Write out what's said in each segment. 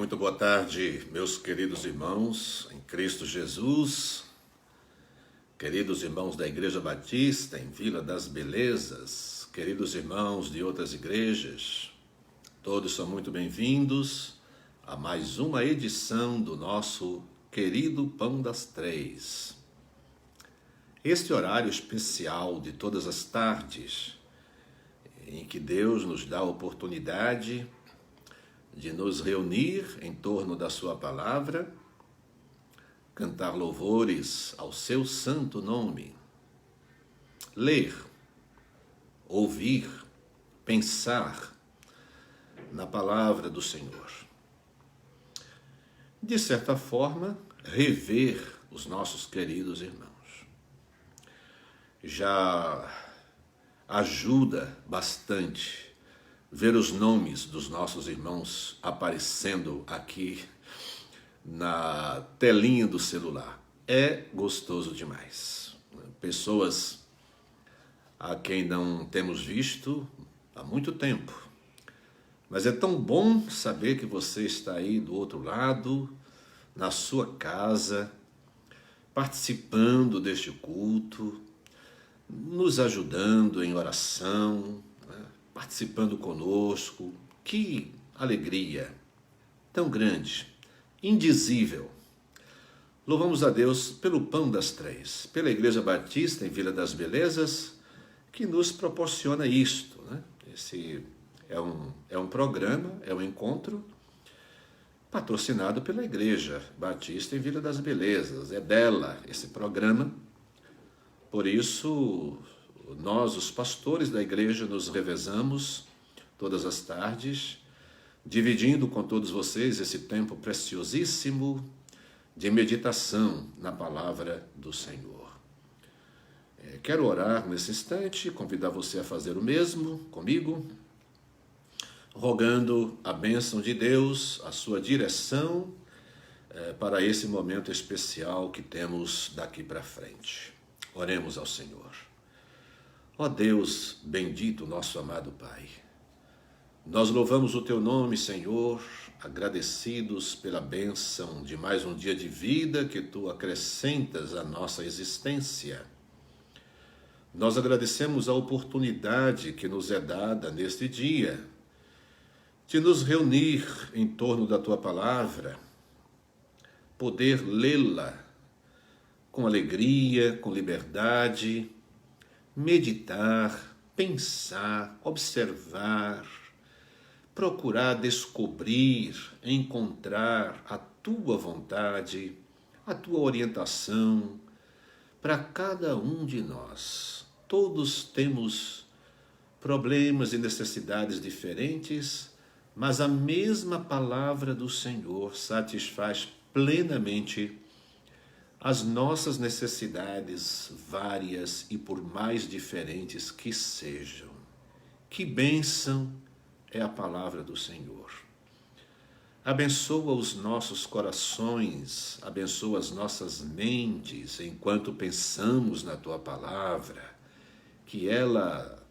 Muito boa tarde, meus queridos irmãos em Cristo Jesus, queridos irmãos da Igreja Batista em Vila das Belezas, queridos irmãos de outras igrejas, todos são muito bem-vindos a mais uma edição do nosso querido Pão das Três. Este horário especial de todas as tardes, em que Deus nos dá a oportunidade de nos reunir em torno da sua palavra, cantar louvores ao seu santo nome, ler, ouvir, pensar na palavra do Senhor. De certa forma, rever os nossos queridos irmãos. Já ajuda bastante ver os nomes dos nossos irmãos aparecendo aqui na telinha do celular. É gostoso demais. Pessoas a quem não temos visto há muito tempo. Mas é tão bom saber que você está aí do outro lado, na sua casa, participando deste culto, nos ajudando em oração, participando conosco. Que alegria tão grande, indizível. Louvamos a Deus pelo Pão das Três, pela Igreja Batista em Vila das Belezas, que nos proporciona isto, né? Esse é um programa, é um encontro patrocinado pela Igreja Batista em Vila das Belezas. É dela esse programa. Por isso, nós, os pastores da igreja, nos revezamos todas as tardes, dividindo com todos vocês esse tempo preciosíssimo de meditação na palavra do Senhor. Quero orar nesse instante, convidar você a fazer o mesmo comigo, rogando a bênção de Deus, a sua direção para esse momento especial que temos daqui para frente. Oremos ao Senhor. Ó Deus bendito, nosso amado Pai, nós louvamos o Teu nome, Senhor, agradecidos pela bênção de mais um dia de vida que Tu acrescentas à nossa existência. Nós agradecemos a oportunidade que nos é dada neste dia de nos reunir em torno da Tua palavra, poder lê-la com alegria, com liberdade, meditar, pensar, observar, procurar descobrir, encontrar a Tua vontade, a Tua orientação para cada um de nós. Todos temos problemas e necessidades diferentes, mas a mesma palavra do Senhor satisfaz plenamente as nossas necessidades várias e por mais diferentes que sejam. Que bênção é a palavra do Senhor. Abençoa os nossos corações, abençoa as nossas mentes enquanto pensamos na Tua palavra, que ela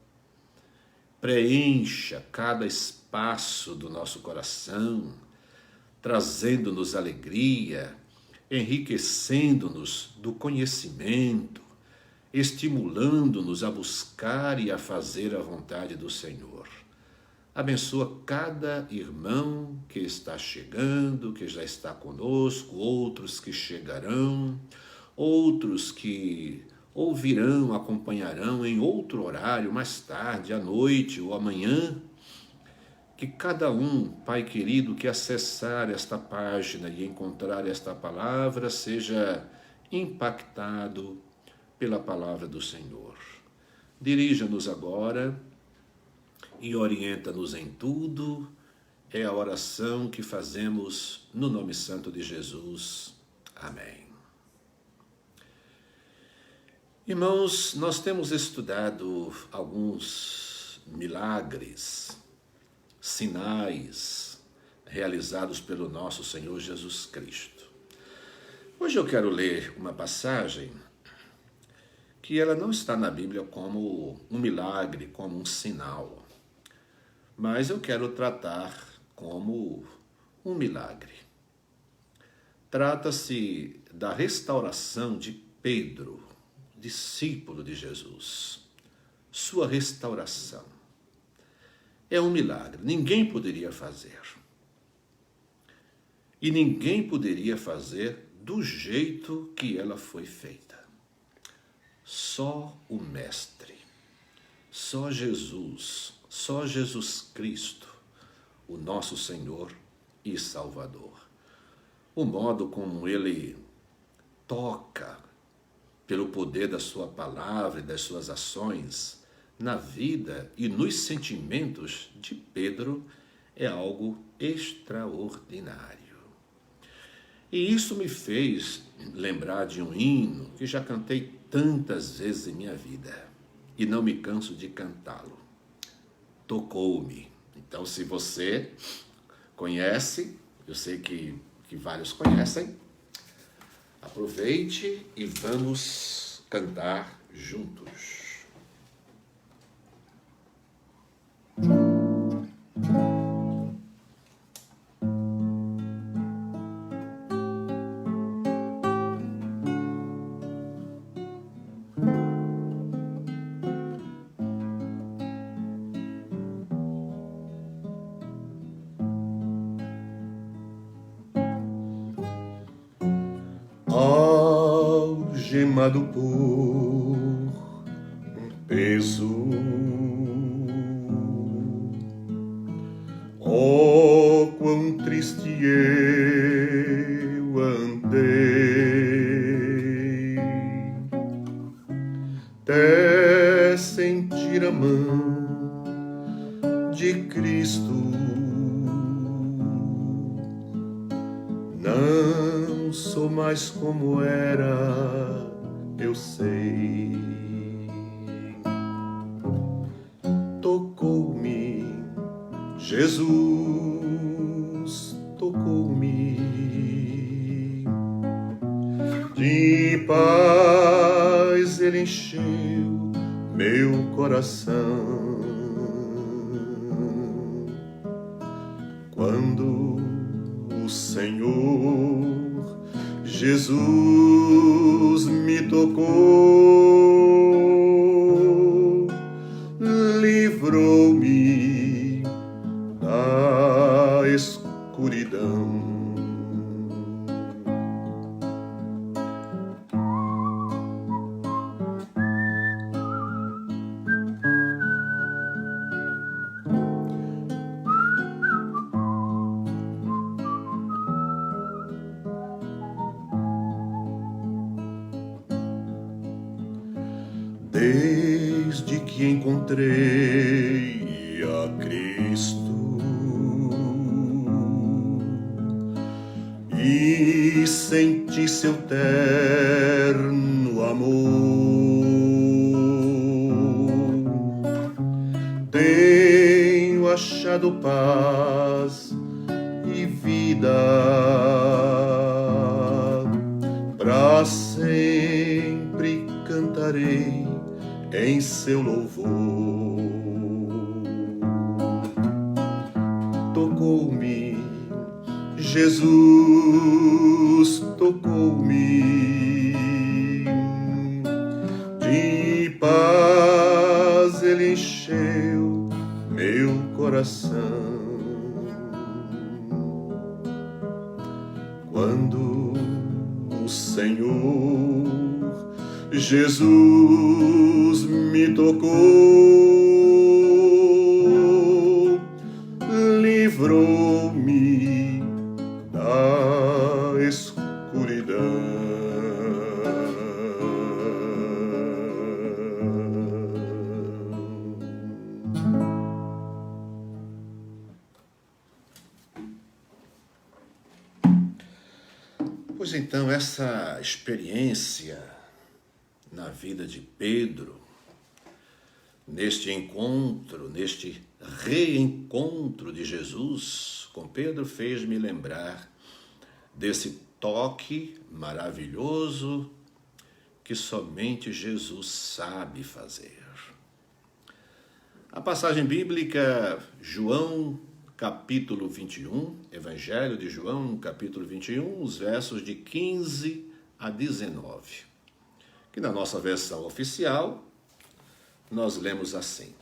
preencha cada espaço do nosso coração, trazendo-nos alegria, enriquecendo-nos do conhecimento, estimulando-nos a buscar e a fazer a vontade do Senhor. Abençoa cada irmão que está chegando, que já está conosco, outros que chegarão, outros que ouvirão, acompanharão em outro horário, mais tarde, à noite ou amanhã. Que cada um, Pai querido, que acessar esta página e encontrar esta palavra, seja impactado pela palavra do Senhor. Dirija-nos agora e orienta-nos em tudo. É a oração que fazemos no nome santo de Jesus. Amém. Irmãos, nós temos estudado alguns milagres, sinais realizados pelo nosso Senhor Jesus Cristo. Hoje eu quero ler uma passagem que ela não está na Bíblia como um milagre, como um sinal, mas eu quero tratar como um milagre. Trata-se da restauração de Pedro, discípulo de Jesus. Sua restauração é um milagre. Ninguém poderia fazer. E ninguém poderia fazer do jeito que ela foi feita. Só o Mestre, só Jesus Cristo, o nosso Senhor e Salvador. O modo como ele toca, pelo poder da sua palavra e das suas ações, na vida e nos sentimentos de Pedro, é algo extraordinário. E isso me fez lembrar de um hino que já cantei tantas vezes em minha vida e não me canso de cantá-lo. Tocou-me. Então, se você conhece, eu sei que vários conhecem, aproveite e vamos cantar juntos. Algemado por um peso, oh, quão triste eu andei, até sentir a mão de Cristo. Não sou mais como era, eu sei. Tocou-me, Jesus tocou-me. De paz ele encheu meu coração. Quando o Senhor Jesus me tocou, livrou-me da escuridão. Desde que encontrei a Cristo e senti seu terno amor, tenho achado paz e vida, para sempre cantarei em seu louvor. Tocou-me, Jesus tocou-me. De paz ele encheu meu coração. Quando o Senhor Jesus me tocou, livrou-me da escuridão. Pois então, essa experiência na vida de Pedro, neste encontro, neste reencontro de Jesus com Pedro, fez-me lembrar desse toque maravilhoso que somente Jesus sabe fazer. A passagem bíblica, João capítulo 21, Evangelho de João, capítulo 21, os versos de 15 a 19. Que na nossa versão oficial, nós lemos assim.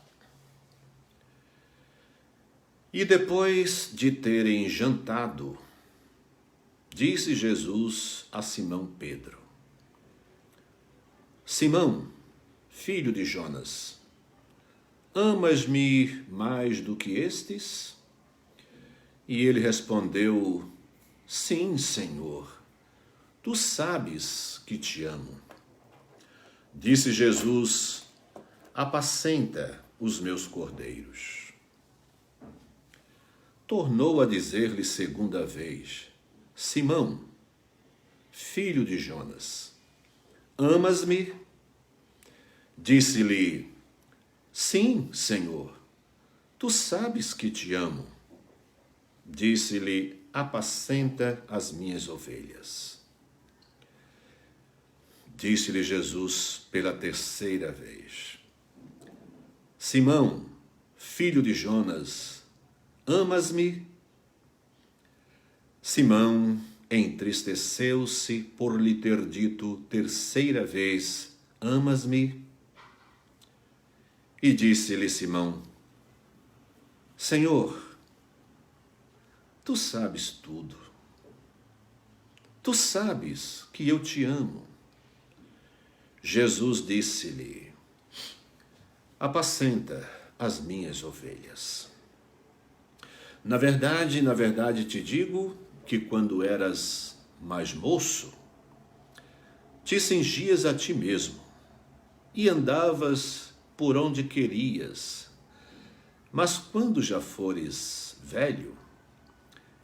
E depois de terem jantado, disse Jesus a Simão Pedro: Simão, filho de Jonas, amas-me mais do que estes? E ele respondeu: Sim, Senhor, tu sabes que te amo. Disse Jesus: apacenta os meus cordeiros. Tornou a dizer-lhe segunda vez: Simão, filho de Jonas, amas-me? Disse-lhe: Sim, Senhor, tu sabes que te amo. Disse-lhe: apacenta as minhas ovelhas. Disse-lhe Jesus pela terceira vez: Simão, filho de Jonas, amas-me? Simão entristeceu-se por lhe ter dito terceira vez: amas-me? E disse-lhe Simão: Senhor, tu sabes tudo. Tu sabes que eu te amo. Jesus disse-lhe: apacenta as minhas ovelhas. Na verdade te digo que quando eras mais moço, te cingias a ti mesmo e andavas por onde querias. Mas quando já fores velho,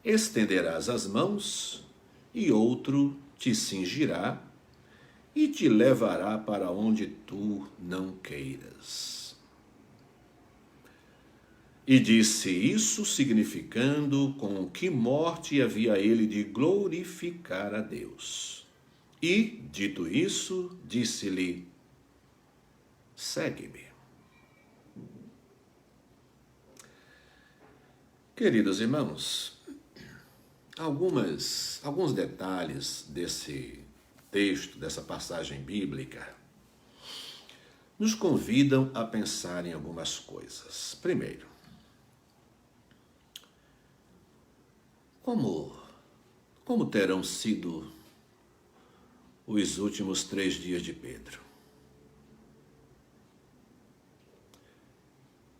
estenderás as mãos e outro te cingirá e te levará para onde tu não queiras. E disse isso significando com que morte havia ele de glorificar a Deus. E, dito isso, disse-lhe: segue-me. Queridos irmãos, alguns detalhes desse texto, dessa passagem bíblica, nos convidam a pensar em algumas coisas. Primeiro, como terão sido os últimos 3 dias de Pedro?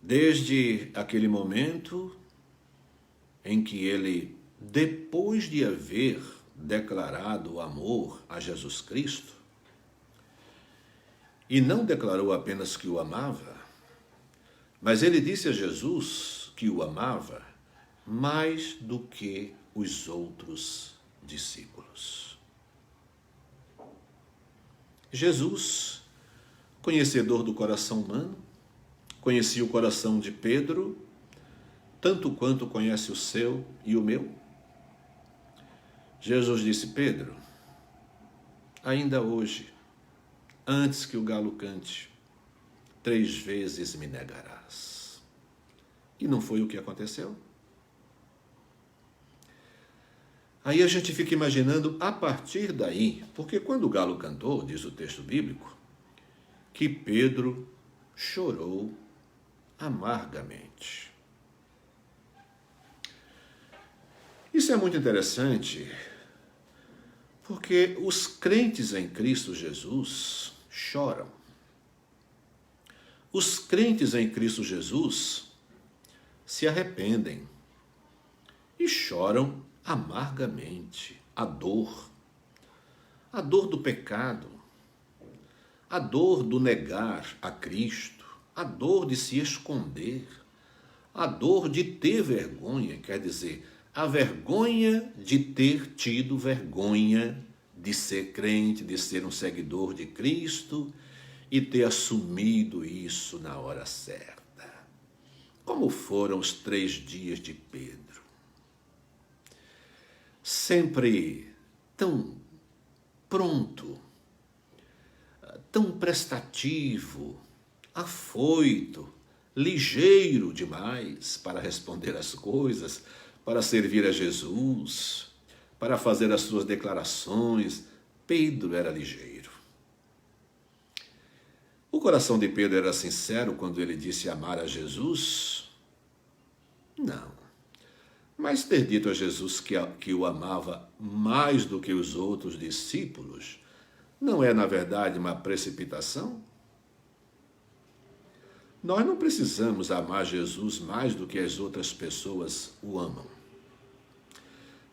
Desde aquele momento em que ele, depois de haver declarado o amor a Jesus Cristo, e não declarou apenas que o amava, mas ele disse a Jesus que o amava mais do que os outros discípulos. Jesus, conhecedor do coração humano, conhecia o coração de Pedro, tanto quanto conhece o seu e o meu. Jesus disse: Pedro, ainda hoje, antes que o galo cante, 3 vezes me negarás. E não foi o que aconteceu? Aí a gente fica imaginando a partir daí, porque quando o galo cantou, diz o texto bíblico, que Pedro chorou amargamente. Isso é muito interessante, porque os crentes em Cristo Jesus choram. Os crentes em Cristo Jesus se arrependem e choram amargamente a dor do pecado, a dor do negar a Cristo, a dor de se esconder, a dor de ter vergonha, quer dizer, a vergonha de ter tido vergonha de ser crente, de ser um seguidor de Cristo e ter assumido isso na hora certa. Como foram os 3 dias de Pedro? Sempre tão pronto, tão prestativo, afoito ligeiro demais para responder as coisas, para servir a Jesus, para fazer as suas declarações. Pedro era ligeiro. O coração de Pedro era sincero quando ele disse amar a Jesus? Não. Mas ter dito a Jesus que o amava mais do que os outros discípulos, não é, na verdade, uma precipitação? Nós não precisamos amar Jesus mais do que as outras pessoas o amam.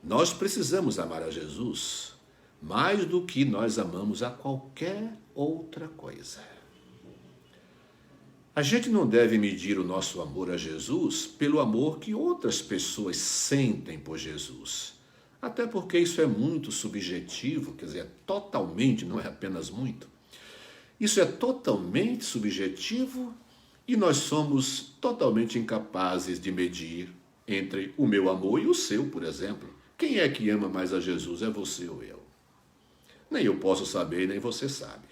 Nós precisamos amar a Jesus mais do que nós amamos a qualquer outra coisa. A gente não deve medir o nosso amor a Jesus pelo amor que outras pessoas sentem por Jesus. Até porque isso é muito subjetivo, quer dizer, totalmente, não é apenas muito. Isso é totalmente subjetivo e nós somos totalmente incapazes de medir entre o meu amor e o seu, por exemplo. Quem é que ama mais a Jesus? É você ou eu? Nem eu posso saber, nem você sabe.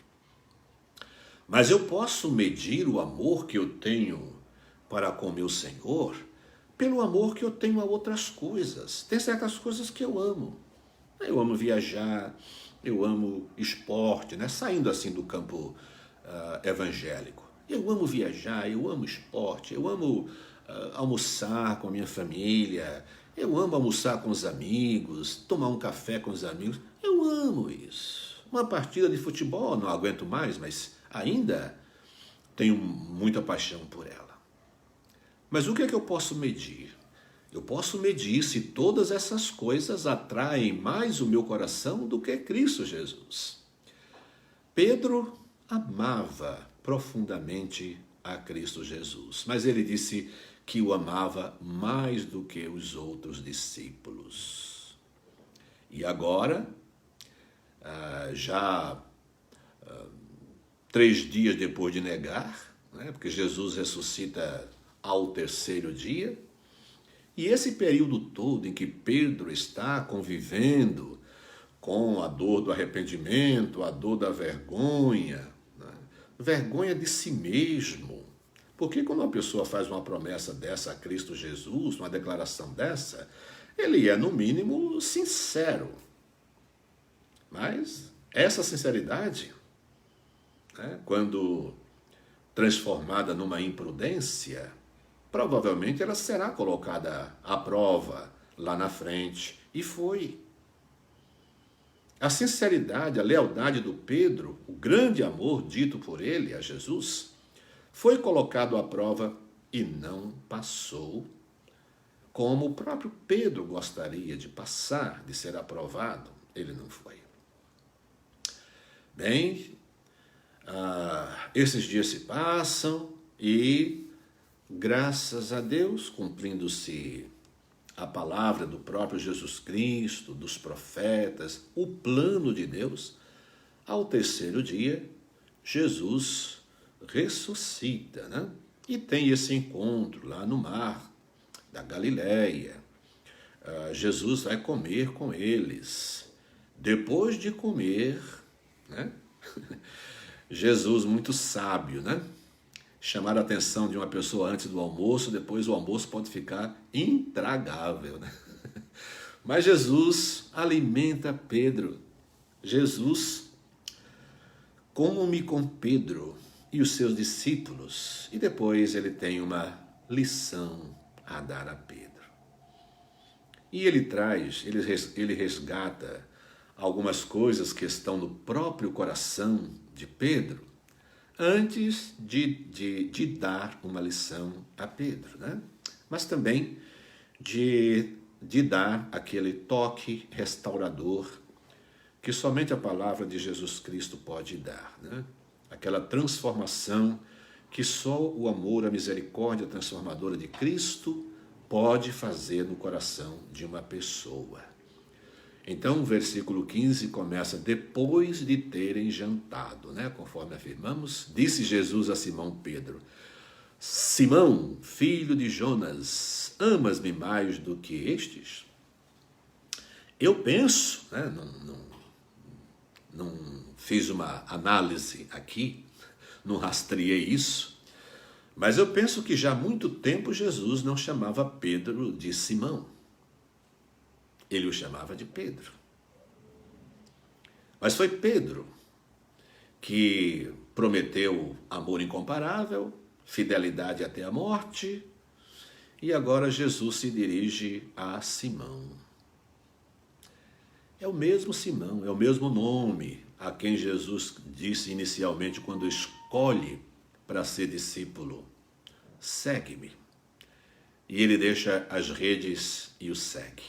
Mas eu posso medir o amor que eu tenho para com meu Senhor pelo amor que eu tenho a outras coisas. Tem certas coisas que eu amo. Eu amo viajar, eu amo esporte, né? Saindo assim do campo evangélico. Eu amo viajar, eu amo esporte, eu amo almoçar com a minha família, eu amo almoçar com os amigos, tomar um café com os amigos. Eu amo isso. Uma partida de futebol, não aguento mais, mas ainda tenho muita paixão por ela. Mas o que é que eu posso medir? Eu posso medir se todas essas coisas atraem mais o meu coração do que Cristo Jesus. Pedro amava profundamente a Cristo Jesus, mas ele disse que o amava mais do que os outros discípulos. E agora, já 3 dias depois de negar, né, porque Jesus ressuscita ao 3º dia, e esse período todo em que Pedro está convivendo com a dor do arrependimento, a dor da vergonha, né, vergonha de si mesmo. Porque quando uma pessoa faz uma promessa dessa a Cristo Jesus, uma declaração dessa, ele é, no mínimo, sincero. Mas essa sinceridade, né, quando transformada numa imprudência, provavelmente ela será colocada à prova lá na frente. E foi. A sinceridade, a lealdade do Pedro, o grande amor dito por ele a Jesus, foi colocado à prova e não passou como o próprio Pedro gostaria de passar, de ser aprovado. Ele não foi. Bem, esses dias se passam e, graças a Deus, cumprindo-se a palavra do próprio Jesus Cristo, dos profetas, o plano de Deus, ao 3º dia, Jesus ressuscita, né? E tem esse encontro lá no mar da Galileia. Jesus vai comer com eles. Depois de comer, né? Jesus, muito sábio, né? Chamar a atenção de uma pessoa antes do almoço, depois o almoço pode ficar intragável, né? Mas Jesus alimenta Pedro. Jesus come com Pedro e os seus discípulos. E depois ele tem uma lição a dar a Pedro. E ele resgata algumas coisas que estão no próprio coração de Pedro, antes de dar uma lição a Pedro, né? Mas também de dar aquele toque restaurador que somente a palavra de Jesus Cristo pode dar, né? Aquela transformação que só o amor, a misericórdia transformadora de Cristo pode fazer no coração de uma pessoa. Então, o versículo 15 começa, depois de terem jantado, né? Conforme afirmamos, disse Jesus a Simão Pedro, Simão, filho de Jonas, amas-me mais do que estes? Eu penso, né? Não fiz uma análise aqui, não rastreei isso, Mas eu penso que já há muito tempo Jesus não chamava Pedro de Simão. Ele o chamava de Pedro. Mas foi Pedro que prometeu amor incomparável, fidelidade até a morte, e agora Jesus se dirige a Simão. É o mesmo Simão, é o mesmo nome a quem Jesus disse inicialmente quando escolhe para ser discípulo: segue-me. E ele deixa as redes e o segue.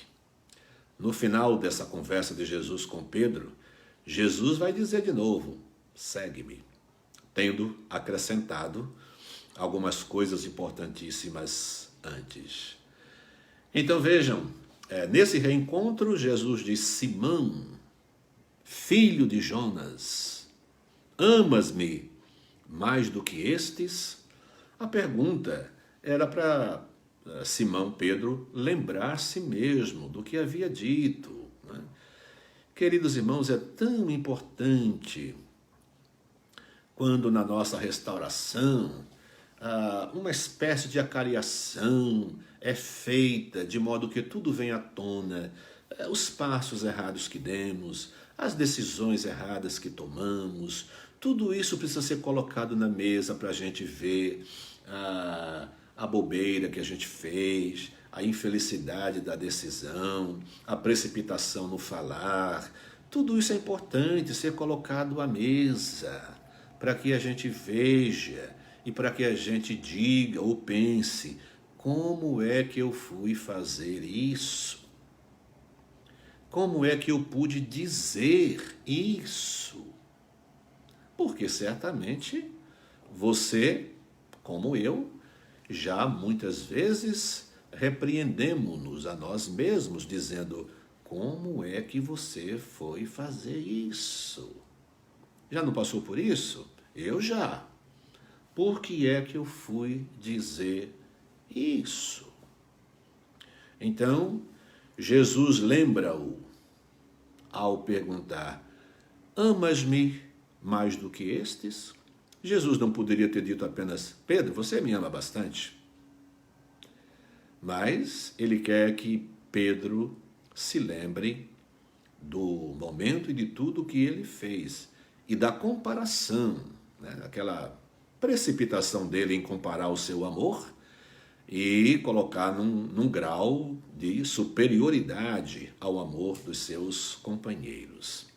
No final dessa conversa de Jesus com Pedro, Jesus vai dizer de novo: segue-me, tendo acrescentado algumas coisas importantíssimas antes. Então vejam, nesse reencontro, Jesus diz: Simão, filho de Jonas, amas-me mais do que estes? A pergunta era para Simão Pedro lembrar-se mesmo do que havia dito, né? Queridos irmãos, é tão importante quando na nossa restauração uma espécie de acariação é feita de modo que tudo venha à tona, os passos errados que demos, as decisões erradas que tomamos, tudo isso precisa ser colocado na mesa para a gente ver a bobeira que a gente fez, a infelicidade da decisão, a precipitação no falar. Tudo isso é importante ser colocado à mesa para que a gente veja e para que a gente diga ou pense: como é que eu fui fazer isso? Como é que eu pude dizer isso? Porque certamente você, como eu, já muitas vezes repreendemos-nos a nós mesmos, dizendo: como é que você foi fazer isso? Já não passou por isso? Eu já. Por que é que eu fui dizer isso? Então, Jesus lembra-o ao perguntar: amas-me mais do que estes? Jesus não poderia ter dito apenas: Pedro, você me ama bastante. Mas ele quer que Pedro se lembre do momento e de tudo que ele fez e da comparação, né? Aquela precipitação dele em comparar o seu amor e colocar num grau de superioridade ao amor dos seus companheiros.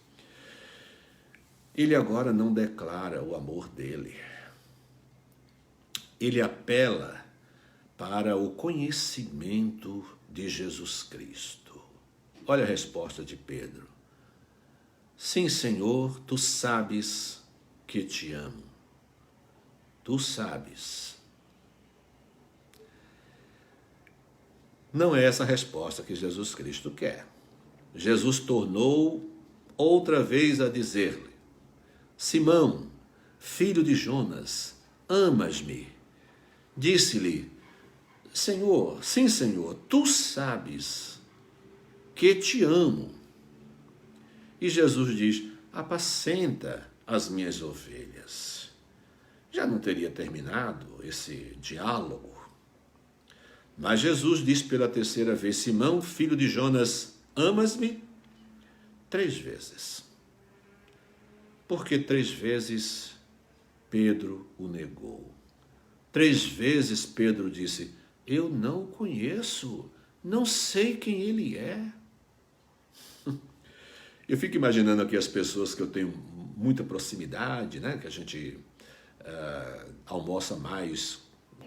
Ele agora não declara o amor dele. Ele apela para o conhecimento de Jesus Cristo. Olha a resposta de Pedro: sim, Senhor, tu sabes que te amo. Tu sabes. Não é essa a resposta que Jesus Cristo quer. Jesus tornou outra vez a dizer-lhe: Simão, filho de Jonas, amas-me? Disse-lhe: Senhor, sim, Senhor, tu sabes que te amo. E Jesus diz: apacenta as minhas ovelhas. Já não teria terminado esse diálogo. Mas Jesus diz pela terceira vez: Simão, filho de Jonas, amas-me? 3 vezes. Porque 3 vezes Pedro o negou. 3 vezes Pedro disse: eu não o conheço, não sei quem ele é. Eu fico imaginando aqui as pessoas que eu tenho muita proximidade, né? Que a gente almoça mais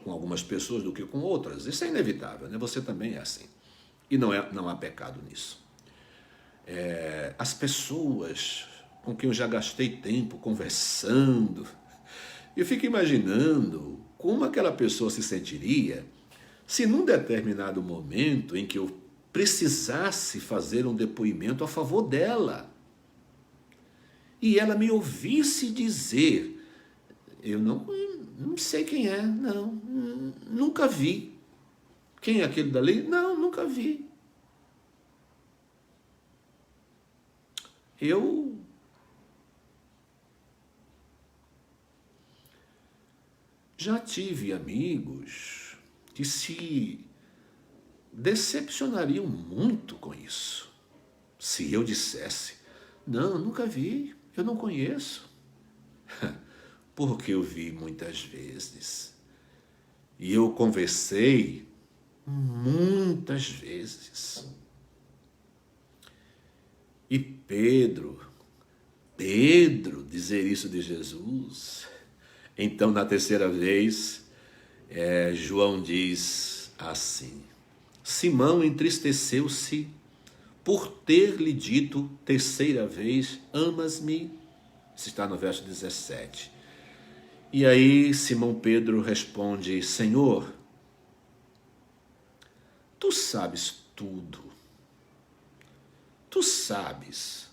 com algumas pessoas do que com outras. Isso é inevitável, né? Você também é assim. E não há pecado nisso. As pessoas com quem eu já gastei tempo conversando, eu fico imaginando como aquela pessoa se sentiria se num determinado momento em que eu precisasse fazer um depoimento a favor dela e ela me ouvisse dizer: eu não sei quem é, não, nunca vi. Quem é aquele dali? Não, nunca vi. Já tive amigos que se decepcionariam muito com isso. Se eu dissesse, não, nunca vi, eu não conheço. Porque eu vi muitas vezes. E eu conversei muitas vezes. E Pedro dizer isso de Jesus. Então, na terceira vez, João diz assim: Simão entristeceu-se por ter lhe dito terceira vez, amas-me? Isso está no verso 17. E aí Simão Pedro responde, Senhor, tu sabes tudo. Tu sabes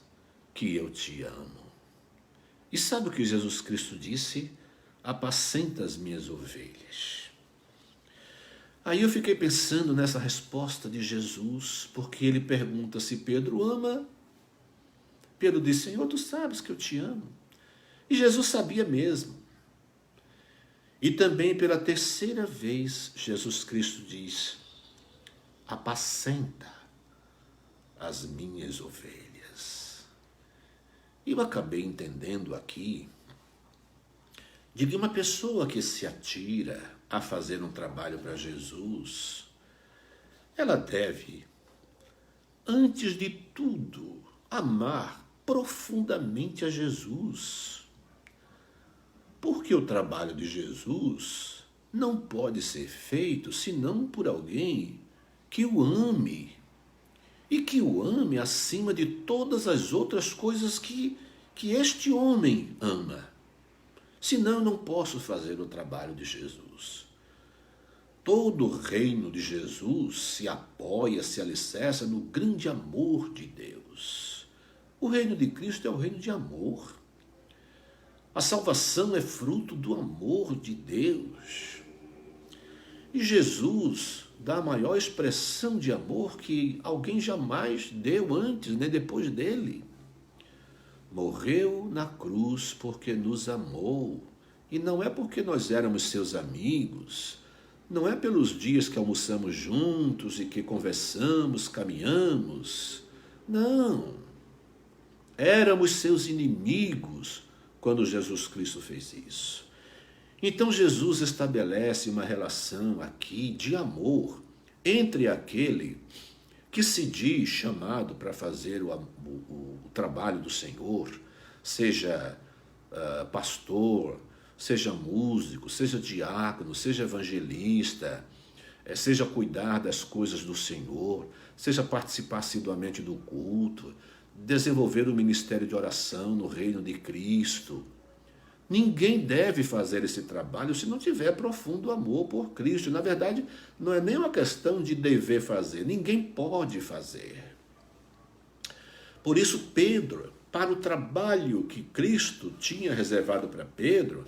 que eu te amo. E sabe o que Jesus Cristo disse? Apacenta as minhas ovelhas. Aí eu fiquei pensando nessa resposta de Jesus, porque ele pergunta se Pedro ama. Pedro diz, Senhor, tu sabes que eu te amo. E Jesus sabia mesmo. E também pela terceira vez, Jesus Cristo diz, apacenta as minhas ovelhas. E eu acabei entendendo aqui de que uma pessoa que se atira a fazer um trabalho para Jesus, ela deve, antes de tudo, amar profundamente a Jesus. Porque o trabalho de Jesus não pode ser feito senão por alguém que o ame. E que o ame acima de todas as outras coisas que este homem ama. Senão eu não posso fazer o trabalho de Jesus. Todo o reino de Jesus se apoia, se alicerça no grande amor de Deus. O reino de Cristo é o reino de amor. A salvação é fruto do amor de Deus. E Jesus dá a maior expressão de amor que alguém jamais deu antes, nem depois dele. Morreu na cruz porque nos amou. E não é porque nós éramos seus amigos, não é pelos dias que almoçamos juntos e que conversamos, caminhamos. Não. Éramos seus inimigos quando Jesus Cristo fez isso. Então Jesus estabelece uma relação aqui de amor entre aquele que se diz chamado para fazer o trabalho do Senhor, seja pastor, seja músico, seja diácono, seja evangelista, seja cuidar das coisas do Senhor, seja participar assiduamente do culto, desenvolver o ministério de oração no reino de Cristo. Ninguém deve fazer esse trabalho se não tiver profundo amor por Cristo. Na verdade, não é nem uma questão de dever fazer. Ninguém pode fazer. Por isso, Pedro, para o trabalho que Cristo tinha reservado para Pedro,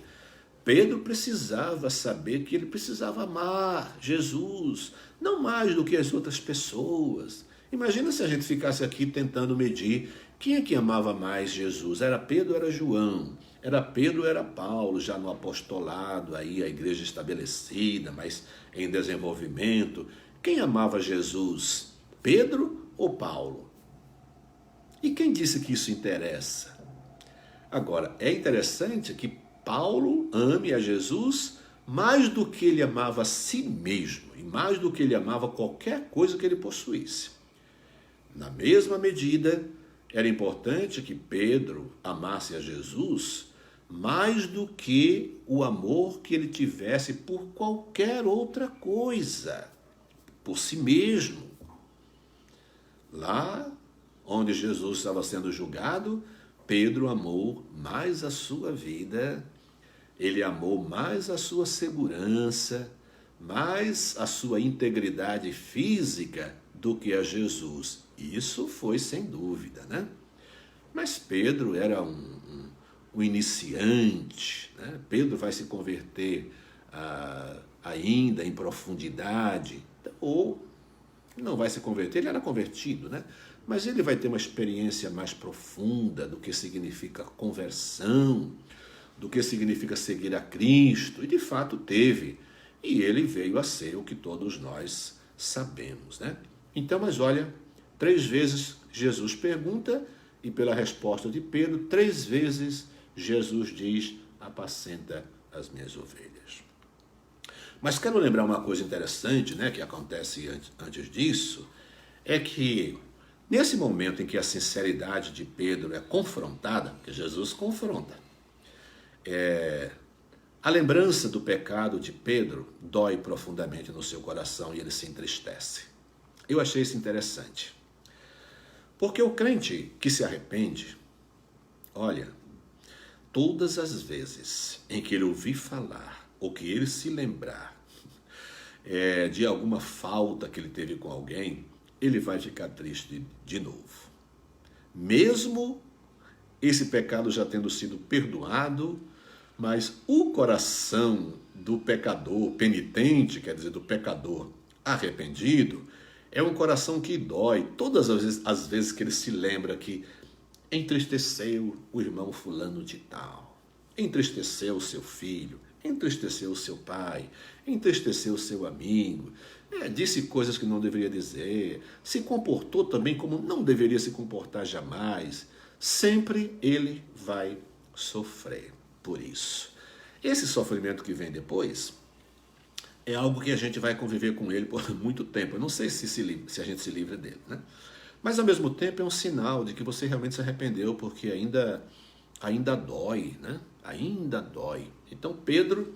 Pedro precisava saber que ele precisava amar Jesus, não mais do que as outras pessoas. Imagina se a gente ficasse aqui tentando medir quem é que amava mais Jesus. Era Pedro ou era João? Era Pedro ou era Paulo, já no apostolado, aí a igreja estabelecida, mas em desenvolvimento. Quem amava Jesus? Pedro ou Paulo? E quem disse que isso interessa? Agora, é interessante que Paulo ame a Jesus mais do que ele amava a si mesmo e mais do que ele amava qualquer coisa que ele possuísse. Na mesma medida, era importante que Pedro amasse a Jesus mais do que o amor que ele tivesse por qualquer outra coisa, por si mesmo. Lá onde Jesus estava sendo julgado, Pedro amou mais a sua vida, ele amou mais a sua segurança, mais a sua integridade física do que a Jesus. Isso foi sem dúvida, né? Mas Pedro era um iniciante, né? Pedro vai se converter ainda em profundidade, ou não vai se converter, ele era convertido, né? Mas ele vai ter uma experiência mais profunda do que significa conversão, do que significa seguir a Cristo, e de fato teve, e ele veio a ser o que todos nós sabemos, né? Então, mas olha, 3 vezes Jesus pergunta, e pela resposta de Pedro, 3 vezes Jesus diz: apacenta as minhas ovelhas. Mas quero lembrar uma coisa interessante, né, que acontece antes disso, é que nesse momento em que a sinceridade de Pedro é confrontada, porque Jesus confronta, a lembrança do pecado de Pedro dói profundamente no seu coração e ele se entristece. Eu achei isso interessante. Porque o crente que se arrepende, olha, todas as vezes em que ele ouvir falar, ou que ele se lembrar de alguma falta que ele teve com alguém, ele vai ficar triste de novo. Mesmo esse pecado já tendo sido perdoado, mas o coração do pecador penitente, quer dizer, do pecador arrependido, é um coração que dói todas as vezes que ele se lembra que entristeceu o irmão fulano de tal, entristeceu o seu filho, entristeceu o seu pai, entristeceu o seu amigo, disse coisas que não deveria dizer, se comportou também como não deveria se comportar jamais. Sempre ele vai sofrer por isso. Esse sofrimento que vem depois é algo que a gente vai conviver com ele por muito tempo. Eu não sei se a gente se livra dele, né? Mas ao mesmo tempo é um sinal de que você realmente se arrependeu, porque ainda dói, né? Ainda dói. Então Pedro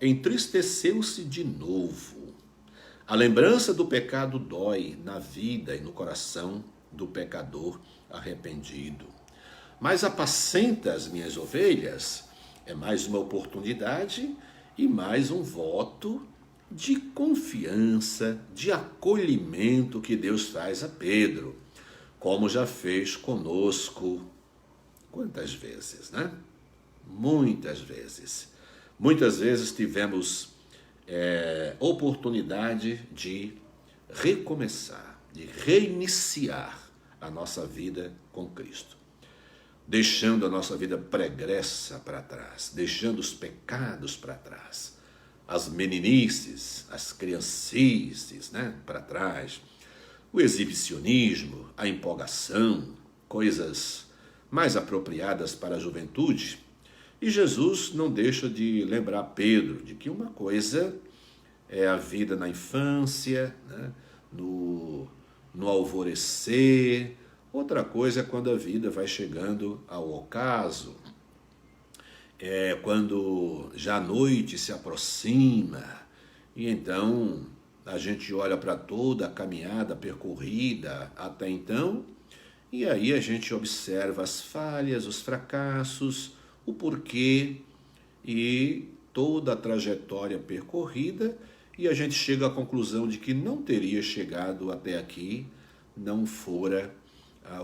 entristeceu-se de novo. A lembrança do pecado dói na vida e no coração do pecador arrependido. Mas apacenta as minhas ovelhas é mais uma oportunidade e mais um voto de confiança, de acolhimento que Deus faz a Pedro, como já fez conosco. Quantas vezes, né? Muitas vezes. Muitas vezes tivemos oportunidade de recomeçar, de reiniciar a nossa vida com Cristo, deixando a nossa vida pregressa para trás, deixando os pecados para trás, as meninices, as criancices, né, para trás, o exibicionismo, a empolgação, coisas mais apropriadas para a juventude. E Jesus não deixa de lembrar Pedro de que uma coisa é a vida na infância, né, no alvorecer, outra coisa é quando a vida vai chegando ao ocaso, quando já a noite se aproxima, e então a gente olha para toda a caminhada percorrida até então, e aí a gente observa as falhas, os fracassos, o porquê e toda a trajetória percorrida, e a gente chega à conclusão de que não teria chegado até aqui, não fora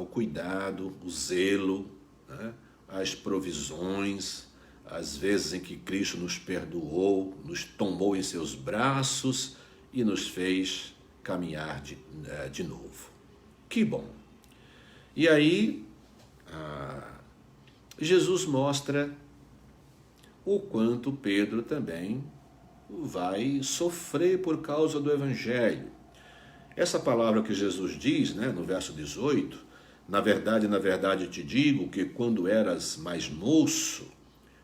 o cuidado, o zelo, né, as provisões, as vezes em que Cristo nos perdoou, nos tomou em seus braços e nos fez caminhar de novo. Que bom! E aí, Jesus mostra o quanto Pedro também vai sofrer por causa do Evangelho. Essa palavra que Jesus diz, né, no verso 18, na verdade te digo que quando eras mais moço,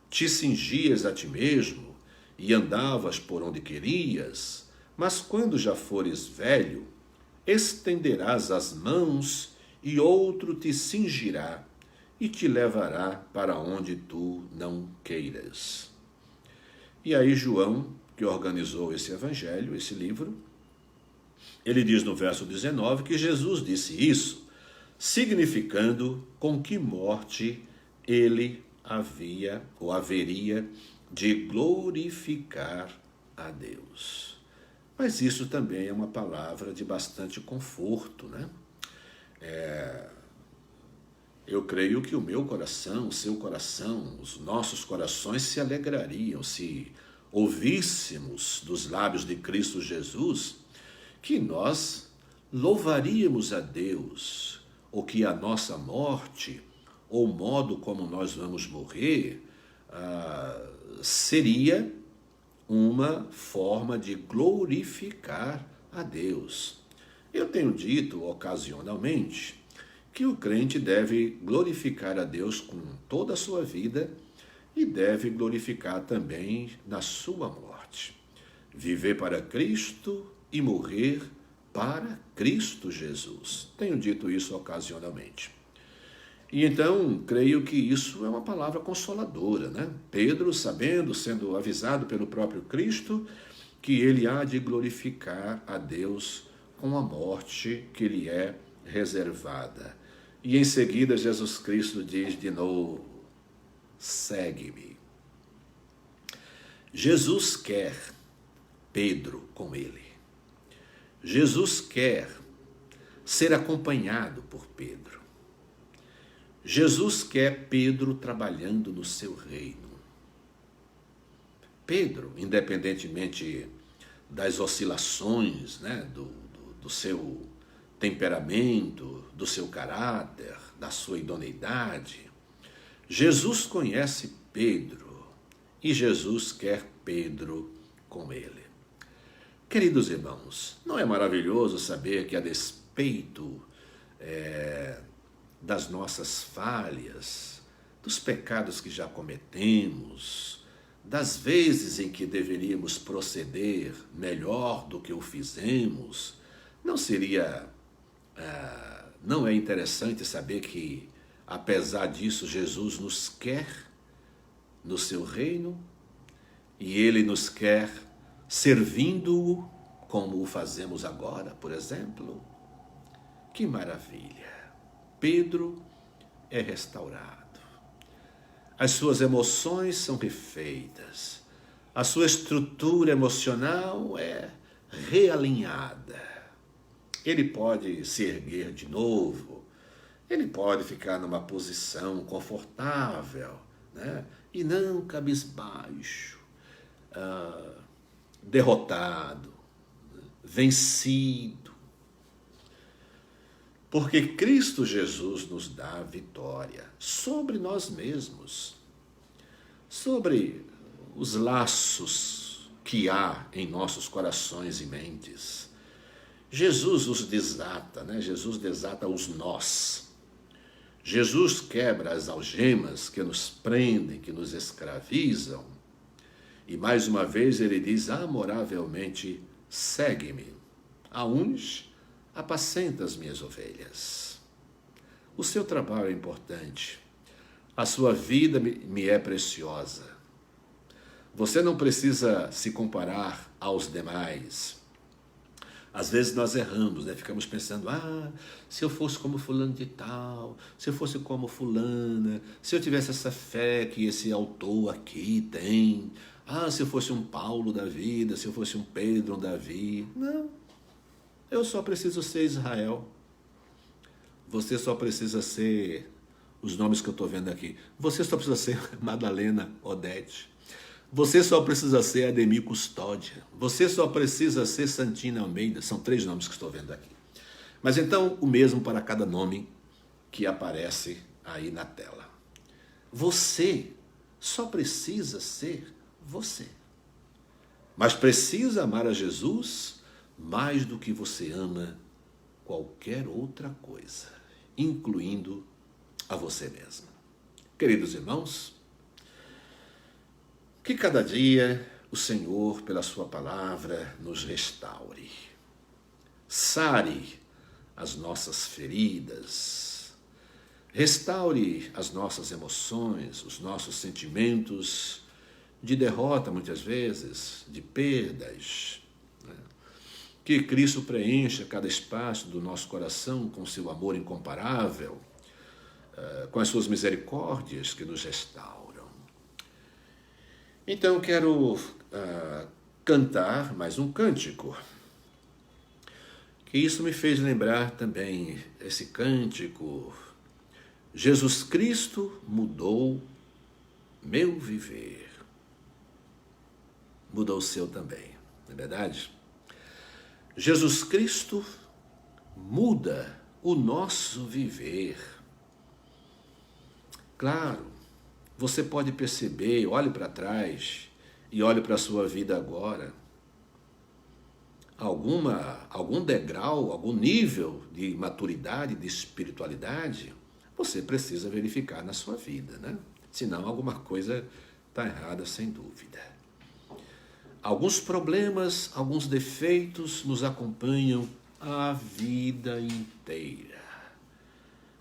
te cingias a ti mesmo e andavas por onde querias, mas quando já fores velho, estenderás as mãos e outro te cingirá e te levará para onde tu não queiras. E aí João, que organizou esse evangelho, esse livro, ele diz no verso 19 que Jesus disse isso, significando com que morte ele haveria de glorificar a Deus. Mas isso também é uma palavra de bastante conforto, né? Eu creio que o meu coração, o seu coração, os nossos corações se alegrariam se ouvíssemos dos lábios de Cristo Jesus que nós louvaríamos a Deus, ou que a nossa morte, ou o modo como nós vamos morrer, seria uma forma de glorificar a Deus. Eu tenho dito ocasionalmente que o crente deve glorificar a Deus com toda a sua vida e deve glorificar também na sua morte. Viver para Cristo e morrer para Cristo Jesus. Tenho dito isso ocasionalmente. E então, creio que isso é uma palavra consoladora, né? Pedro, sabendo, sendo avisado pelo próprio Cristo, que ele há de glorificar a Deus com a morte que lhe é reservada. E em seguida, Jesus Cristo diz de novo: segue-me. Jesus quer Pedro com ele. Jesus quer ser acompanhado por Pedro. Jesus quer Pedro trabalhando no seu reino. Pedro, independentemente das oscilações, né, do seu temperamento, do seu caráter, da sua idoneidade, Jesus conhece Pedro e Jesus quer Pedro com ele. Queridos irmãos, não é maravilhoso saber que a despeito das nossas falhas, dos pecados que já cometemos, das vezes em que deveríamos proceder melhor do que o fizemos, não é interessante saber que, apesar disso, Jesus nos quer no seu reino e ele nos quer servindo-o como o fazemos agora, por exemplo? Que maravilha! Pedro é restaurado. As suas emoções são refeitas. A sua estrutura emocional é realinhada. Ele pode se erguer de novo. Ele pode ficar numa posição confortável, né? E não cabisbaixo, derrotado, vencido. Porque Cristo Jesus nos dá vitória sobre nós mesmos, sobre os laços que há em nossos corações e mentes. Jesus os desata, né? Jesus desata os nós. Jesus quebra as algemas que nos prendem, que nos escravizam. E mais uma vez ele diz amoravelmente: segue-me. A uns apacenta as minhas ovelhas. O seu trabalho é importante. A sua vida me é preciosa. Você não precisa se comparar aos demais. Às vezes nós erramos, né? Ficamos pensando, se eu fosse como fulano de tal, se eu fosse como fulana, se eu tivesse essa fé que esse autor aqui tem, se eu fosse um Paulo da vida, se eu fosse um Pedro, um Davi. Não. Eu só preciso ser Israel. Você só precisa ser os nomes que eu estou vendo aqui. Você só precisa ser Madalena Odete. Você só precisa ser Ademir Custódia. Você só precisa ser Santina Almeida. São 3 nomes que estou vendo aqui. Mas então, o mesmo para cada nome que aparece aí na tela. Você só precisa ser você. Mas precisa amar a Jesus mais do que você ama qualquer outra coisa, incluindo a você mesmo. Queridos irmãos, que cada dia o Senhor, pela sua palavra, nos restaure. Sare as nossas feridas. Restaure as nossas emoções, os nossos sentimentos de derrota, muitas vezes, de perdas. Que Cristo preencha cada espaço do nosso coração com seu amor incomparável, com as suas misericórdias que nos restauram. Então, quero cantar mais um cântico, que isso me fez lembrar também esse cântico. Jesus Cristo mudou meu viver. Mudou o seu também, não é verdade? Jesus Cristo muda o nosso viver. Claro, você pode perceber, olhe para trás e olhe para a sua vida agora, algum degrau, algum nível de maturidade, de espiritualidade, você precisa verificar na sua vida, né? Senão alguma coisa está errada, sem dúvida. Alguns problemas, alguns defeitos nos acompanham a vida inteira.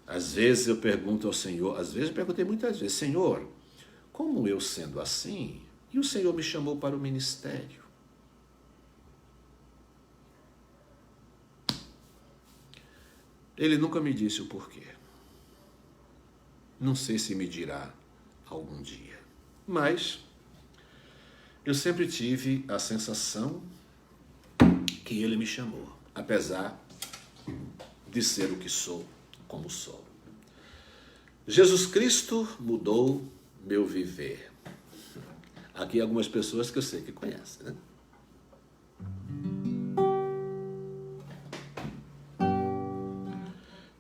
Às vezes eu pergunto ao Senhor, às vezes eu perguntei muitas vezes, Senhor, como eu sendo assim, e o Senhor me chamou para o ministério? Ele nunca me disse o porquê. Não sei se me dirá algum dia. Mas eu sempre tive a sensação que ele me chamou, apesar de ser o que sou, como sou. Jesus Cristo mudou meu viver. Aqui algumas pessoas que eu sei que conhecem, né?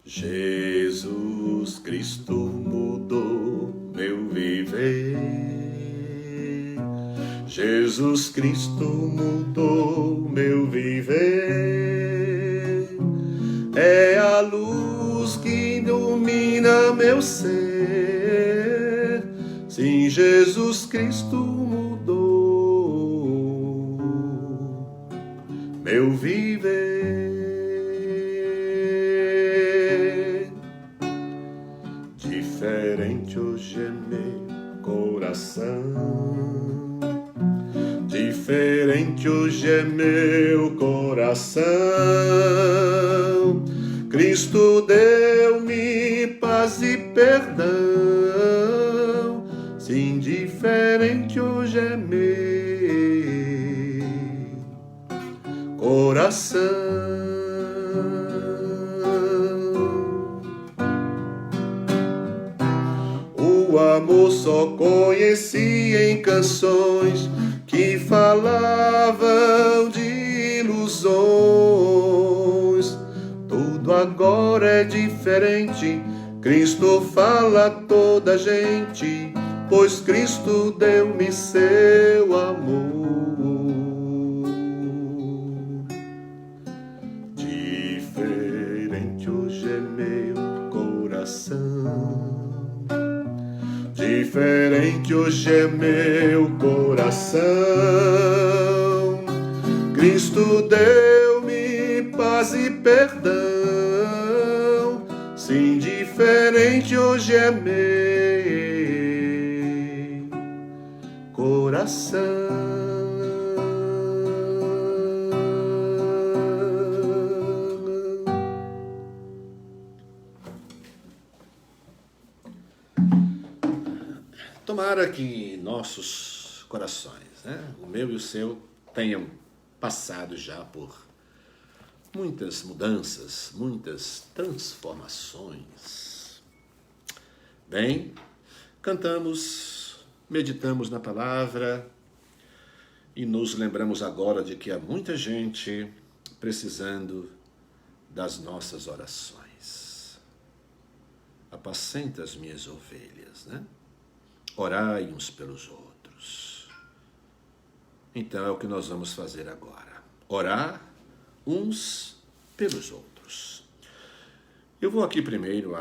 Jesus Cristo mudou meu viver. Jesus Cristo mudou meu viver. É a luz que ilumina meu ser. Sim, Jesus Cristo mudou meu viver. Diferente hoje é meu coração. Diferente hoje é meu coração. Cristo deu-me paz e perdão. Sim, diferente hoje é meu coração. O amor só conheci em canções que falavam de ilusões. Tudo agora é diferente. Cristo fala a toda gente, pois Cristo deu-me seu amor. Diferente hoje é meu coração. Diferente hoje é meu coração. Cristo deu-me paz e perdão. Sim, diferente hoje é meu coração. Tomara que nossos corações, né, o meu e o seu, tenham passado já por muitas mudanças, muitas transformações. Bem, cantamos, meditamos na palavra e nos lembramos agora de que há muita gente precisando das nossas orações. Apacenta as minhas ovelhas, né? Orai uns pelos outros. Então é o que nós vamos fazer agora. Orar uns pelos outros. Eu vou primeiro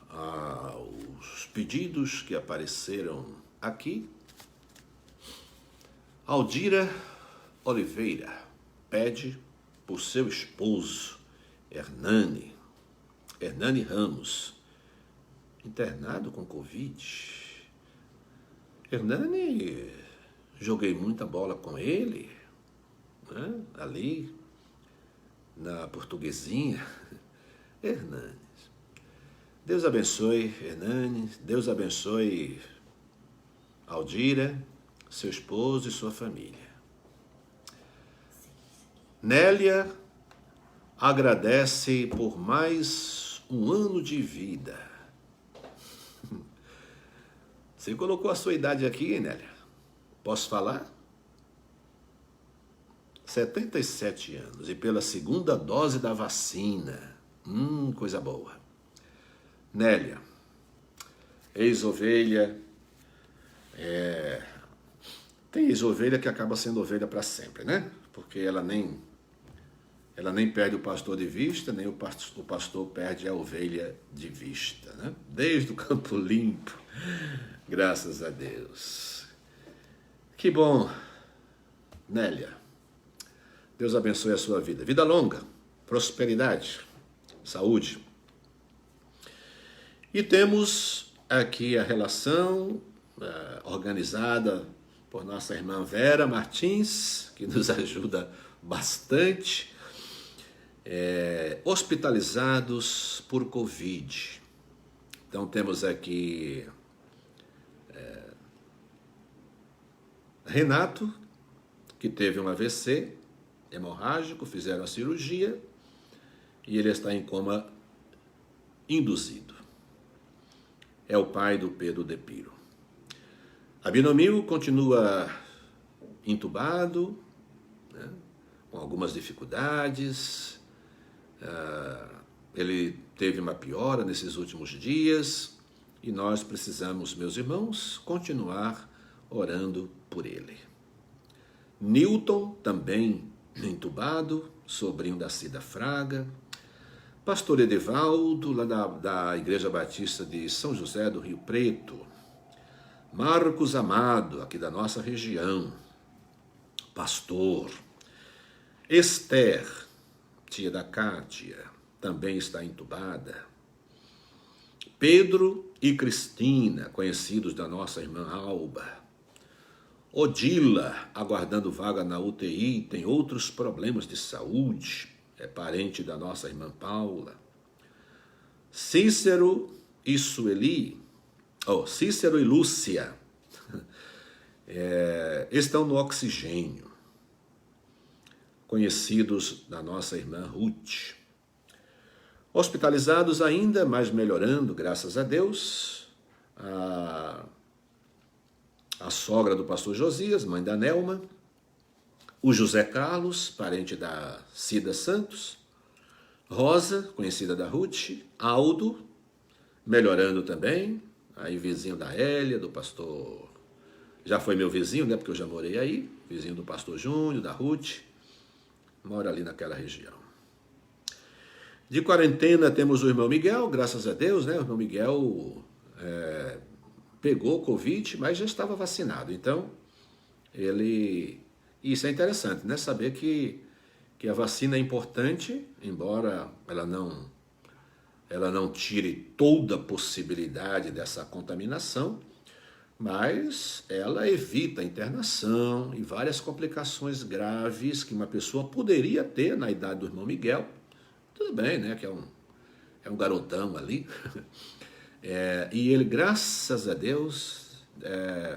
aos pedidos que apareceram aqui. Aldira Oliveira pede por seu esposo Hernani Ramos, internado com Covid. Hernani, joguei muita bola com ele, né? Ali na Portuguesinha. Hernani, Deus abençoe Hernani, Deus abençoe Aldira, seu esposo e sua família. Nélia agradece por mais um ano de vida. Você colocou a sua idade aqui, Nélia? Posso falar? 77 anos e pela segunda dose da vacina. Coisa boa. Nélia, ex-ovelha, tem ex-ovelha que acaba sendo ovelha para sempre, né? Porque ela nem perde o pastor de vista, nem o pastor perde a ovelha de vista, né? Desde o Campo Limpo, graças a Deus. Que bom, Nélia. Deus abençoe a sua vida. Vida longa, prosperidade, saúde. E temos aqui a relação organizada por nossa irmã Vera Martins, que nos ajuda bastante. Hospitalizados por Covid. Então temos aqui Renato, que teve um AVC hemorrágico, fizeram a cirurgia e ele está em coma induzido. É o pai do Pedro Depiro. Abinomil continua entubado, né, com algumas dificuldades. Ele teve uma piora nesses últimos dias e nós precisamos, meus irmãos, continuar orando por ele. Newton, também entubado, sobrinho da Cida Fraga. Pastor Edevaldo, lá da Igreja Batista de São José do Rio Preto. Marcos Amado, aqui da nossa região, pastor. Esther, tia da Cátia, também está entubada. Pedro e Cristina, conhecidos da nossa irmã Alba. Odila, aguardando vaga na UTI, tem outros problemas de saúde, é parente da nossa irmã Paula. Cícero e Lúcia estão no oxigênio, conhecidos da nossa irmã Ruth. Hospitalizados ainda, mas melhorando, graças a Deus, a sogra do pastor Josias, mãe da Nelma, o José Carlos, parente da Cida Santos, Rosa, conhecida da Ruth, Aldo, melhorando também, aí vizinho da Hélia, do pastor, já foi meu vizinho, né, porque eu já morei aí, vizinho do pastor Júnior, da Ruth, mora ali naquela região. De quarentena temos o irmão Miguel, graças a Deus, né, o irmão Miguel pegou Covid, mas já estava vacinado, então isso é interessante, né, saber que a vacina é importante, embora ela não tire toda a possibilidade dessa contaminação, mas ela evita a internação e várias complicações graves que uma pessoa poderia ter na idade do irmão Miguel. Tudo bem, né, que é um garotão ali, e ele, graças a Deus,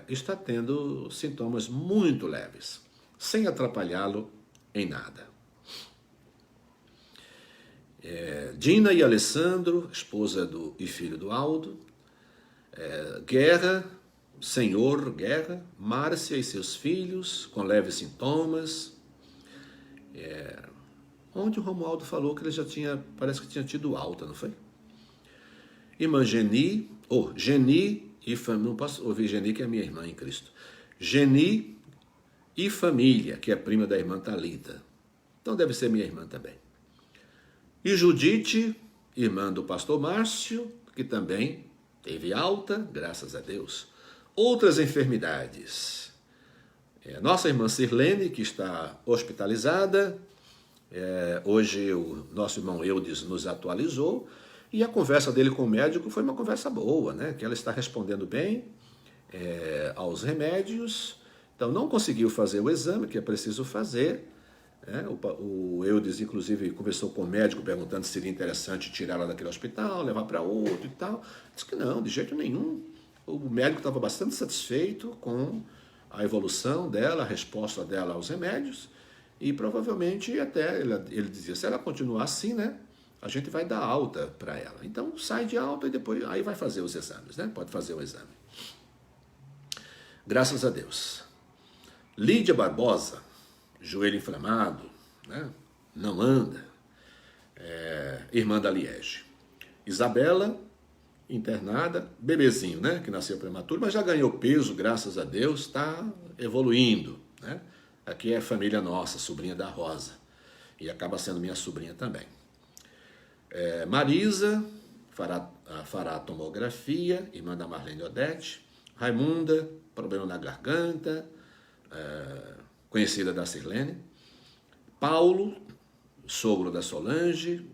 está tendo sintomas muito leves, sem atrapalhá-lo em nada. Dina e Alessandro, esposa e filho do Aldo, Guerra, Senhor Guerra, Márcia e seus filhos, com leves sintomas, onde o Romualdo falou que ele já parece que tinha tido alta, não foi? Irmã Geni, não posso ouvir Geni, que é minha irmã em Cristo. Geni e família, que é prima da irmã Thalita. Então deve ser minha irmã também. E Judite, irmã do pastor Márcio, que também teve alta, graças a Deus. Outras enfermidades. Nossa irmã Sirlene, que está hospitalizada. Hoje o nosso irmão Eudes nos atualizou. E a conversa dele com o médico foi uma conversa boa, né? Que ela está respondendo bem aos remédios. Então não conseguiu fazer o exame que é preciso fazer. O Eudes, inclusive, conversou com o médico perguntando se seria interessante tirar ela daquele hospital, levar para outro e tal. Disse que não, de jeito nenhum. O médico estava bastante satisfeito com a evolução dela, a resposta dela aos remédios, e provavelmente até ele dizia, se ela continuar assim, né, a gente vai dar alta para ela. Então sai de alta e depois aí vai fazer os exames, né? Pode fazer o exame. Graças a Deus. Lídia Barbosa, joelho inflamado, né? Não anda. Irmã da Liege. Isabela, internada, bebezinho, né? Que nasceu prematuro, mas já ganhou peso, graças a Deus, está evoluindo, né? Aqui é a família nossa, sobrinha da Rosa. E acaba sendo minha sobrinha também. Marisa fará tomografia, irmã da Marlene Odete. Raimunda, problema na garganta, conhecida da Sirlene. Paulo, sogro da Solange,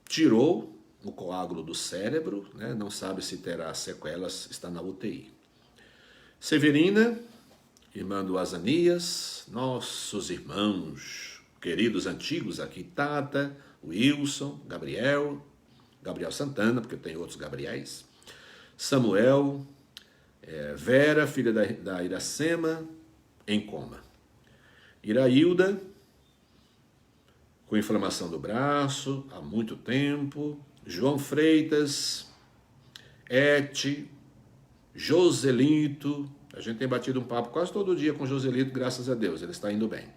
tirou o coágulo do cérebro, né? Não sabe se terá sequelas, está na UTI. Severina, irmã do Azanias, nossos irmãos queridos antigos aqui, Tata, Wilson, Gabriel Santana, porque tem outros Gabriéis, Samuel, Vera, filha da Iracema, em coma. Irailda, com inflamação do braço há muito tempo. João Freitas, Ete, Joselito, a gente tem batido um papo quase todo dia com Joselito, graças a Deus, ele está indo bem.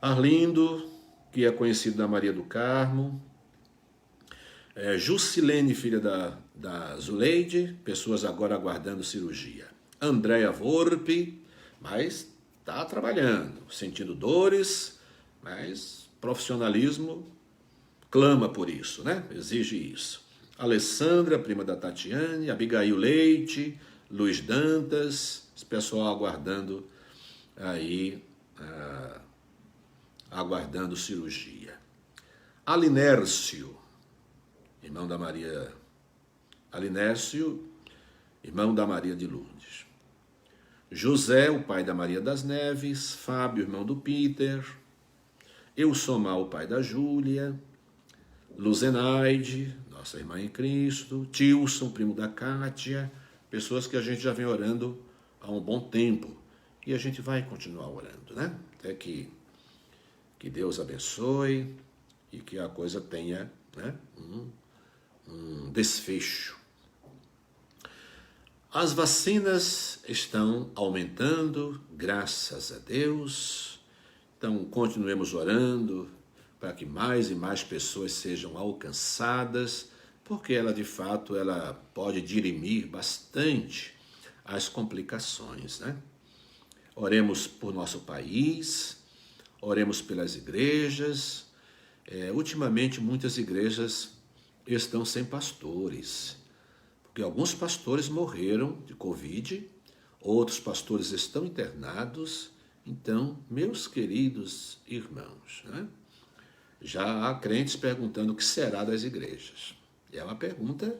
Arlindo, que é conhecido da Maria do Carmo. Jusilene, filha da Zuleide, pessoas agora aguardando cirurgia. Andréia Volpe, mas está trabalhando, sentindo dores, mas profissionalismo clama por isso, né? Exige isso. Alessandra, prima da Tatiane, Abigail Leite, Luiz Dantas, esse pessoal aguardando aí, aguardando cirurgia. Alinércio, irmão da Maria, Alinércio, irmão da Maria de Lourdes. José, o pai da Maria das Neves. Fábio, irmão do Peter. Eusomar, o pai da Júlia. Luzenaide, nossa irmã em Cristo. Tilson, primo da Kátia. Pessoas que a gente já vem orando há um bom tempo. E a gente vai continuar orando, né? Até que Deus abençoe e que a coisa tenha, né, um desfecho. As vacinas estão aumentando, graças a Deus. Então, continuemos orando para que mais e mais pessoas sejam alcançadas, porque ela, de fato, ela pode dirimir bastante as complicações, né? Oremos por nosso país, oremos pelas igrejas. Ultimamente, muitas igrejas estão sem pastores, porque alguns pastores morreram de Covid, outros pastores estão internados. Então, meus queridos irmãos, né? Já há crentes perguntando o que será das igrejas. É uma pergunta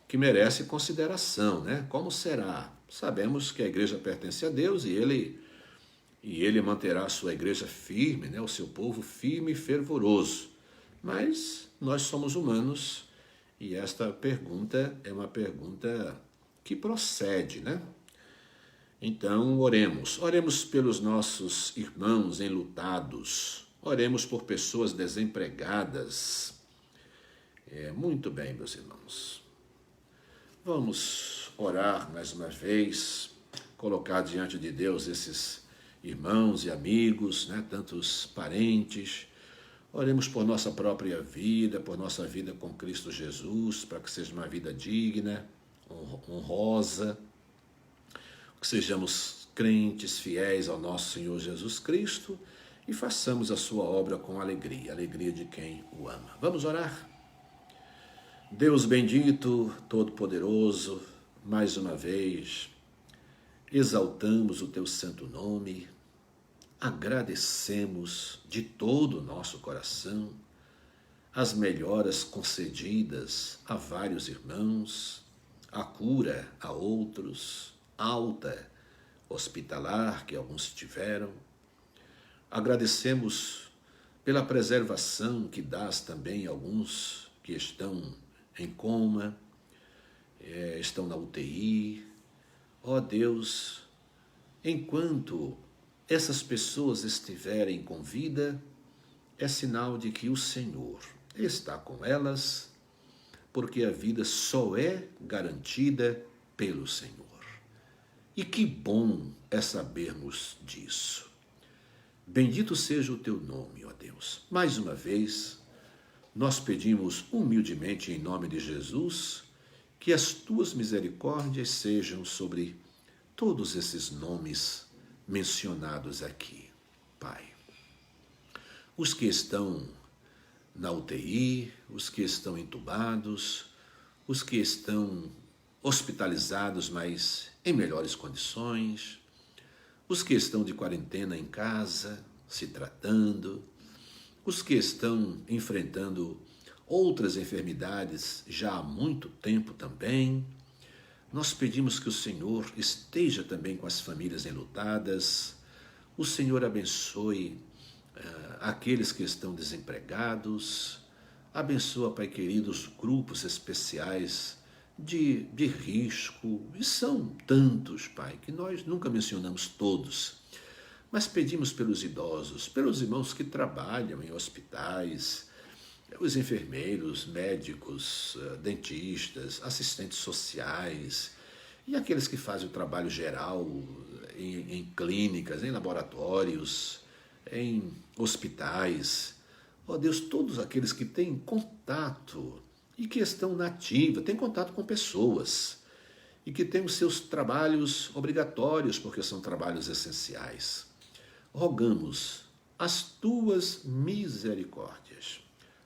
que merece consideração, né? Como será? Sabemos que a igreja pertence a Deus e ele manterá a sua igreja firme, né? O seu povo firme e fervoroso. Mas nós somos humanos e esta pergunta é uma pergunta que procede, né? Então, oremos pelos nossos irmãos enlutados, oremos por pessoas desempregadas. Muito bem, meus irmãos. Vamos orar mais uma vez, colocar diante de Deus esses irmãos e amigos, né, tantos parentes. Oremos por nossa própria vida, por nossa vida com Cristo Jesus, para que seja uma vida digna, honrosa, que sejamos crentes, fiéis ao nosso Senhor Jesus Cristo e façamos a sua obra com alegria, alegria de quem o ama. Vamos orar? Deus bendito, todo-poderoso, mais uma vez, exaltamos o teu santo nome, agradecemos de todo o nosso coração as melhoras concedidas a vários irmãos, a cura a outros, alta hospitalar que alguns tiveram. Agradecemos pela preservação que dás também a alguns que estão em coma, estão na UTI. Ó Deus, enquanto essas pessoas estiverem com vida, é sinal de que o Senhor está com elas, porque a vida só é garantida pelo Senhor. E que bom é sabermos disso. Bendito seja o teu nome, ó Deus. Mais uma vez, nós pedimos humildemente em nome de Jesus que as tuas misericórdias sejam sobre todos esses nomes mencionados aqui, Pai. Os que estão na UTI, os que estão entubados, os que estão hospitalizados, mas em melhores condições, os que estão de quarentena em casa, se tratando, os que estão enfrentando outras enfermidades já há muito tempo também. Nós pedimos que o Senhor esteja também com as famílias enlutadas, o Senhor abençoe aqueles que estão desempregados, abençoa, Pai querido, os grupos especiais de risco, e são tantos, Pai, que nós nunca mencionamos todos, mas pedimos pelos idosos, pelos irmãos que trabalham em hospitais, os enfermeiros, médicos, dentistas, assistentes sociais e aqueles que fazem o trabalho geral em clínicas, em laboratórios, em hospitais. Ó Deus, todos aqueles que têm contato e que estão na ativa, têm contato com pessoas e que têm os seus trabalhos obrigatórios, porque são trabalhos essenciais. Rogamos as tuas misericórdias.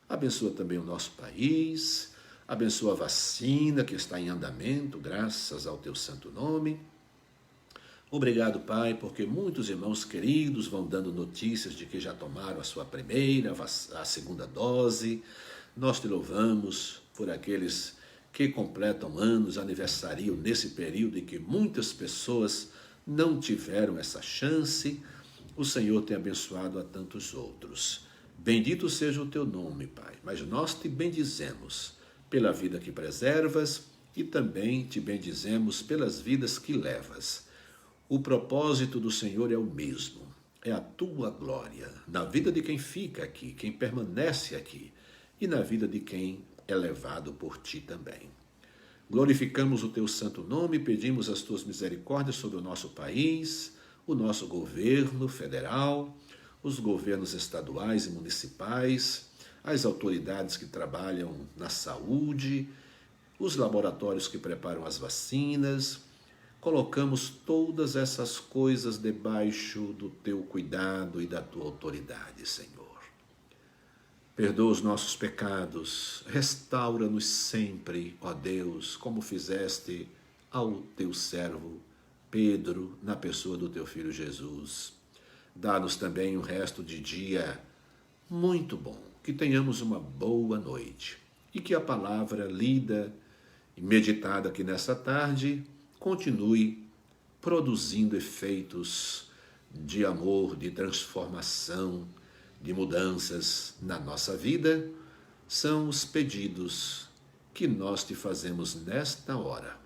Abençoa também o nosso país, abençoa a vacina que está em andamento, graças ao teu santo nome. Obrigado, Pai, porque muitos irmãos queridos vão dando notícias de que já tomaram a sua primeira, a segunda dose. Nós te louvamos por aqueles que completam anos, aniversariam nesse período em que muitas pessoas não tiveram essa chance. O Senhor tem abençoado a tantos outros. Bendito seja o teu nome, Pai, mas nós te bendizemos pela vida que preservas e também te bendizemos pelas vidas que levas. O propósito do Senhor é o mesmo, é a tua glória, na vida de quem fica aqui, quem permanece aqui, e na vida de quem é levado por ti também. Glorificamos o teu santo nome, pedimos as tuas misericórdias sobre o nosso país, o nosso governo federal, os governos estaduais e municipais, as autoridades que trabalham na saúde, os laboratórios que preparam as vacinas. Colocamos todas essas coisas debaixo do teu cuidado e da tua autoridade, Senhor. Perdoa os nossos pecados, restaura-nos sempre, ó Deus, como fizeste ao teu servo Pedro, na pessoa do teu filho Jesus. Dá-nos também um resto de dia muito bom, que tenhamos uma boa noite e que a palavra lida e meditada aqui nessa tarde continue produzindo efeitos de amor, de transformação, de mudanças na nossa vida. São os pedidos que nós te fazemos nesta hora.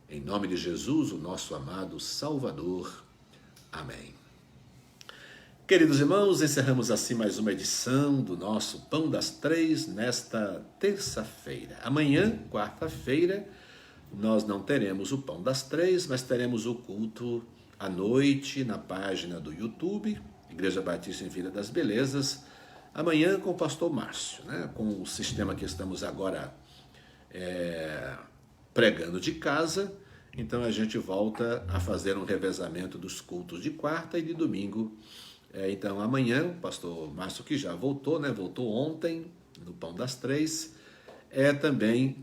Em nome de Jesus, o nosso amado Salvador. Amém. Queridos irmãos, encerramos assim mais uma edição do nosso Pão das Três nesta terça-feira. Amanhã, quarta-feira, nós não teremos o Pão das Três, mas teremos o culto à noite na página do YouTube, Igreja Batista em Vila das Belezas, amanhã com o pastor Márcio, com o sistema que estamos agora pregando de casa. Então a gente volta a fazer um revezamento dos cultos de quarta e de domingo. Então amanhã, o pastor Márcio, que já voltou, voltou ontem no Pão das Três, é também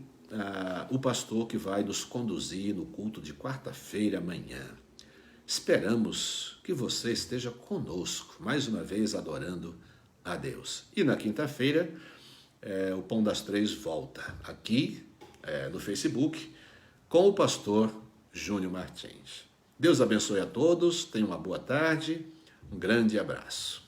o pastor que vai nos conduzir no culto de quarta-feira amanhã. Esperamos que você esteja conosco, mais uma vez adorando a Deus. E na quinta-feira, o Pão das Três volta aqui no Facebook com o pastor Júnior Martins. Deus abençoe a todos, tenham uma boa tarde, um grande abraço.